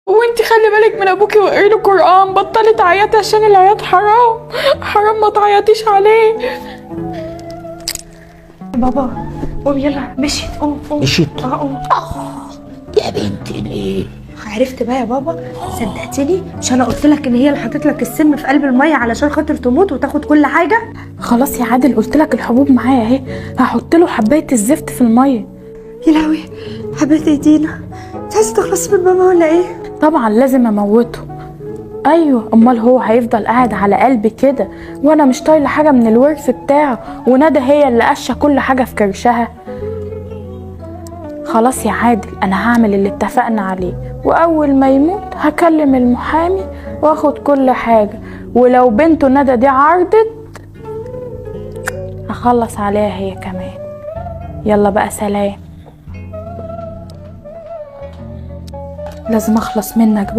وانتي خلي بالك من ابوكي واقري له قرآن، بطلي تعيطي عشان العياط حرام، حرام ما تعيطيش عليه. بابا قوم يلا، مشيت، قوم مشيت؟ قوم. يا بنتي ليه؟ عرفت بقى يا بابا، صدقتني؟ مش انا قلت لك ان هي اللي حطت لك السم في قلب الميه علشان خاطر تموت وتاخد كل حاجه؟ خلاص يا عادل، قلت لك الحبوب معايا اهي، هحط له حبايه الزفت في الميه. يا لهوي، حبيت ايدينا، انت عايزه تخلصي من بابا ولا ايه؟ طبعا لازم اموته. ايوه، امال هو هيفضل قاعد على قلبي كده وانا مش طايله حاجه من الورث بتاعه، وندى هي اللي قشه كل حاجه في كرشها؟ خلاص يا عادل، انا هعمل اللي اتفقنا عليه، واول ما يموت هكلم المحامي واخد كل حاجه، ولو بنته ندى دي عرضت هخلص عليها هي كمان. يلا بقى سلام، لازم اخلص منك بقى.